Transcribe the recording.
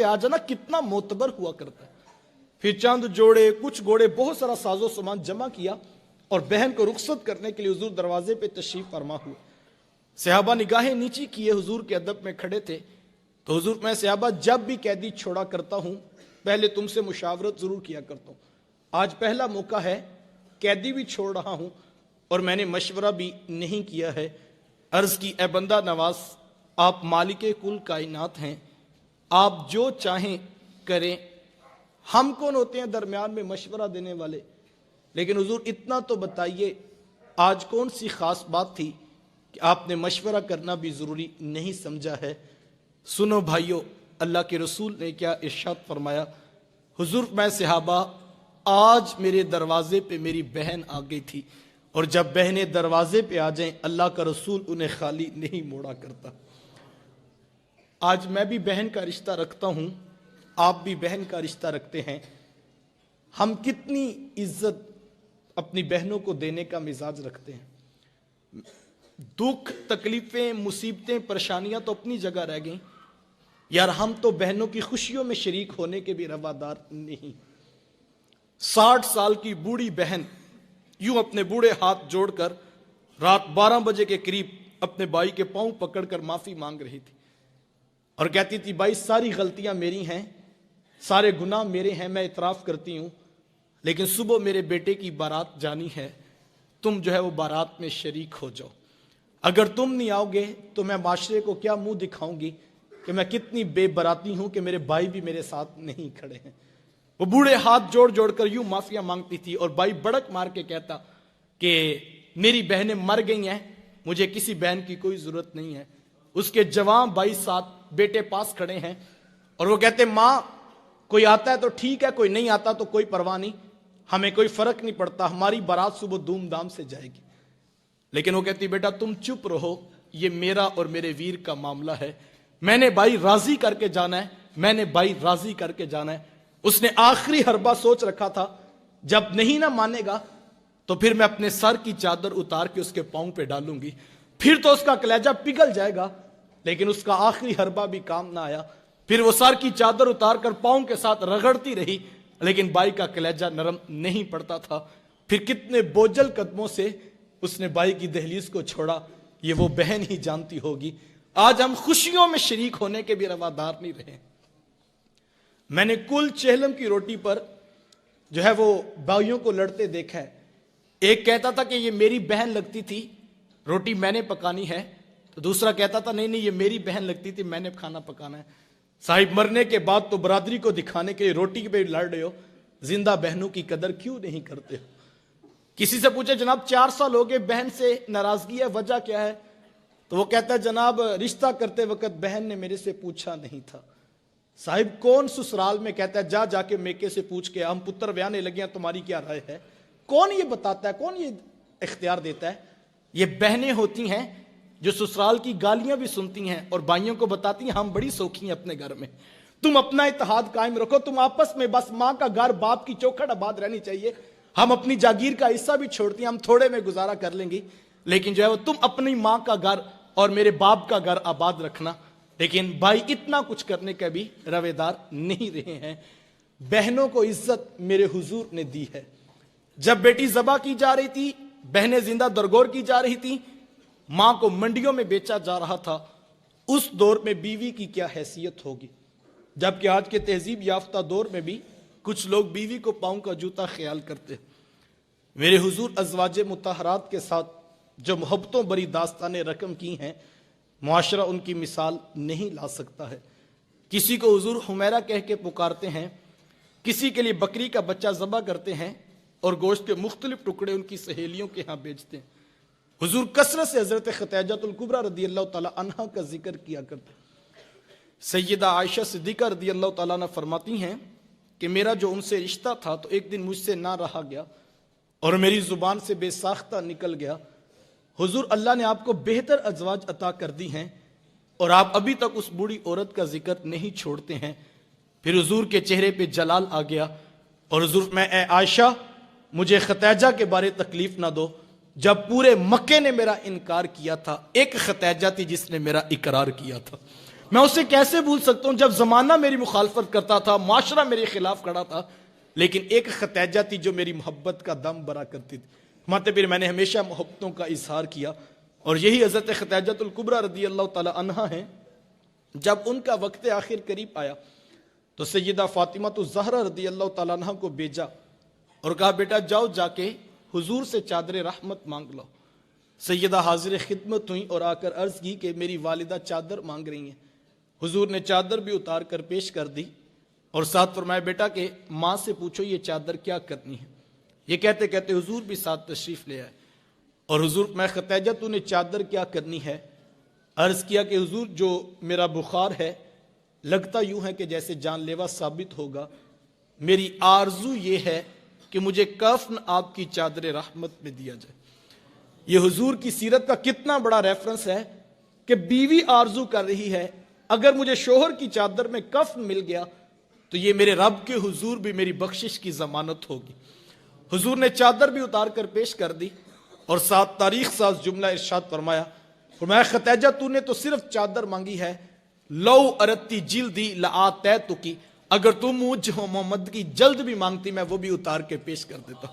पे आ जाना कितना मोतबर हुआ करता है। फिर चंद जोड़े, कुछ घोड़े, बहुत सारा साजो सामान जमा किया और बहन को रुखसत करने के लिए हुजूर दरवाजे पे तशरीफ फरमा हुए। सहाबा निगाहें नीची किए हुजूर के अदब में खड़े थे। तो हुजूर, मैं सहाबा जब भी कैदी छोड़ा करता हूं पहले तुमसे मुशावरत जरूर किया करता हूं। आज पहला मौका है, कैदी भी छोड़ रहा हूं और मैंने मशवरा भी नहीं किया है। अर्ज की, ए बंदा नवाज, आप मालिके कुल कायनात हैं, आप जो चाहें करें। हम कौन होते हैं दरमियान में मशवरा देने वाले? लेकिन हुजूर इतना तो बताइए, आज कौन सी खास बात थी कि आपने मशवरा करना भी जरूरी नहीं समझा है? सुनो भाइयों, अल्लाह के रसूल ने क्या इरशाद फरमाया। हुजूर, मैं सहाबा, आज मेरे दरवाजे पे मेरी बहन आ गई थी और जब बहनें दरवाजे पे आ जाएं अल्लाह का रसूल उन्हें खाली नहीं मोड़ा करता। आज मैं भी बहन का रिश्ता रखता हूं, आप भी बहन का रिश्ता रखते हैं। हम कितनी इज्जत अपनी बहनों को देने का मिजाज रखते हैं। दुख, तकलीफें, मुसीबतें, परेशानियां तो अपनी जगह रह गई यार, हम तो बहनों की खुशियों में शरीक होने के भी रवादार नहीं। 60 साल की बूढ़ी बहन यूं अपने बूढ़े हाथ जोड़कर रात 12 बजे के करीब अपने भाई के पांव पकड़कर माफी मांग रही थी और कहती थी, भाई सारी गलतियां मेरी हैं, सारे गुनाह मेरे हैं, मैं इतराफ करती हूं, लेकिन सुबह मेरे बेटे की बारात जानी है, तुम जो है वो बारात में शरीक हो जाओ। अगर तुम नहीं आओगे तो मैं माशरे को क्या मुंह दिखाऊंगी कि मैं कितनी बेबराती हूं कि मेरे भाई भी मेरे साथ नहीं खड़े हैं। वो बूढ़े हाथ जोड़ जोड़कर यूं माफिया मांगती थी और भाई बड़क मार के कहता कि मेरी बहनें मर गई हैं, मुझे किसी बहन की कोई जरूरत नहीं है। उसके जवान भाई साथ बेटे पास खड़े हैं और वो कहते, माँ कोई आता है तो ठीक है, कोई नहीं आता तो कोई परवाह नहीं, हमें कोई फर्क नहीं पड़ता, हमारी बारात सुबह धूमधाम से जाएगी। लेकिन वो कहती, बेटा तुम चुप रहो, ये मेरा और मेरे वीर का मामला है, मैंने भाई राजी करके जाना है, मैंने भाई राजी करके जाना है। उसने आखिरी हरबा सोच रखा था, जब नहीं ना मानेगा तो फिर मैं अपने सर की चादर उतार के उसके पांव पे डालूंगी, फिर तो उसका कलेजा पिघल जाएगा। लेकिन उसका आखिरी हरबा भी काम ना आया, फिर वो सर की चादर उतार कर पांव के साथ रगड़ती रही, लेकिन बाई का कलेजा नरम नहीं पड़ता था। फिर कितने बोझल कदमों से उसने बाई की दहलीज को छोड़ा, ये वो बहन ही जानती होगी। आज हम खुशियों में शरीक होने के भी रवादार नहीं रहे। मैंने कुल चेहलम की रोटी पर जो है वो भाइयों को लड़ते देखा है। एक कहता था कि ये मेरी बहन लगती थी, रोटी मैंने पकानी है, तो दूसरा कहता था नहीं नहीं ये मेरी बहन लगती थी, मैंने खाना पकाना है। साहिब, मरने के बाद तो बरादरी को दिखाने के लिए रोटी पे लड़ रहे हो, जिंदा बहनों की कदर क्यों नहीं करते हो? किसी से पूछे, जनाब 4 साल हो गए, बहन से नाराजगी है, वजह क्या है? तो वो कहता है, जनाब रिश्ता करते वक्त बहन ने मेरे से पूछा नहीं था। साहिब, कौन ससुराल में कहता है जा जाके मेके से पूछ के हम पुत्र ब्याहने लगे हैं, तुम्हारी क्या राय है? कौन ये बताता है, कौन ये इख्तियार देता है? ये बहनें होती हैं जो ससुराल की गालियां भी सुनती हैं और भाइयों को बताती हैं हम बड़ी सौखी हैं अपने घर में। तुम अपना इत्तेहाद कायम रखो, तुम आपस में बस माँ का घर बाप की चौखट आबाद रहनी चाहिए। हम अपनी जागीर का हिस्सा भी छोड़ती हैं, हम थोड़े में गुजारा कर लेंगे, लेकिन जो है वो तुम अपनी माँ का घर और मेरे बाप का घर आबाद रखना। लेकिन भाई इतना कुछ करने का भी रवेदार नहीं रहे हैं। बहनों को इज्जत मेरे हुजूर ने दी है। जब बेटी ज़बा की जा रही थी, बहनें जिंदा दरगोर की जा रही थी, मां को मंडियों में बेचा जा रहा था, उस दौर में बीवी की क्या हैसियत होगी? जबकि आज के तहजीब याफ्ता दौर में भी कुछ लोग बीवी को पांव का जूता ख्याल करते। मेरे हुजूर अज़वाजे मुतहरात के साथ जो मोहब्बतों बड़ी दास्तानें रकम की हैं, मुआशरा उनकी मिसाल नहीं ला सकता है। किसी को हुजूर हुमैरा कह के पुकारते हैं, किसी के लिए बकरी का बच्चा ज़बा करते हैं और गोश्त के मुख्तलिफ टुकड़े उनकी सहेलियों के यहाँ बेचते हैं। हुजूर कसरत से हजरत खतीजतुल कुबरा रदियल्लाहु ताला अन्हा का जिक्र किया करते। सैयदा आयशा सिद्दीका रदियल्लाहु ताला अन्हा फरमाती हैं कि मेरा जो उनसे रिश्ता था तो एक दिन मुझसे ना रहा गया और मेरी जुबान से बेसाख्ता निकल गया। हुजूर, अल्लाह ने आपको बेहतर अज़वाज अता कर दी हैं और आप अभी तक उस बूढ़ी औरत का जिक्र नहीं छोड़ते हैं। फिर हुजूर के चेहरे पे जलाल आ गया और हुजूर, मैं ए आयशा, मुझे खतीजा के बारे तकलीफ ना दो। जब पूरे मक्के ने मेरा इनकार किया था, एक खतीजा थी जिसने मेरा इकरार किया था। میں اسے کیسے بھول سکتا ہوں جب زمانہ میری مخالفت کرتا تھا، معاشرہ میرے خلاف کھڑا تھا، لیکن ایک ختیجہ تھی جو میری محبت کا دم بھرا کرتی تھی۔ ماتے پھر میں نے ہمیشہ محبتوں کا اظہار کیا، اور یہی حضرت خدیجہ الکبریٰ رضی اللہ تعالی عنہا ہیں۔ جب ان کا وقت آخر قریب آیا تو سیدہ فاطمہ الزہرا رضی اللہ تعالیٰ عنہ کو بھیجا اور کہا بیٹا جاؤ جا کے حضور سے چادر رحمت مانگ لو۔ سیدہ حاضر خدمت ہوئیں اور آ کر عرض کی کہ میری والدہ چادر مانگ رہی ہیں۔ حضور نے چادر بھی اتار کر پیش کر دی اور ساتھ فرمایا بیٹا کہ ماں سے پوچھو یہ چادر کیا کرنی ہے۔ یہ کہتے کہتے حضور بھی ساتھ تشریف لے آئے اور حضور میں خدیجہ تو نے چادر کیا کرنی ہے؟ عرض کیا کہ حضور جو میرا بخار ہے لگتا یوں ہے کہ جیسے جان لیوا ثابت ہوگا، میری آرزو یہ ہے کہ مجھے کفن آپ کی چادر رحمت میں دیا جائے۔ یہ حضور کی سیرت کا کتنا بڑا ریفرنس ہے کہ بیوی آرزو کر رہی ہے اگر مجھے شوہر کی چادر میں کفن مل گیا تو یہ میرے رب کے حضور بھی میری بخشش کی ضمانت ہوگی۔ حضور نے چادر بھی اتار کر پیش کر دی اور ساتھ تاریخ ساز جملہ ارشاد فرمایا خدیجہ تو نے تو صرف چادر مانگی ہے، لو ارتی جلدی لآتیتکی، اگر تم مجھ محمد کی جلد بھی مانگتی میں وہ بھی اتار کے پیش کر دیتا۔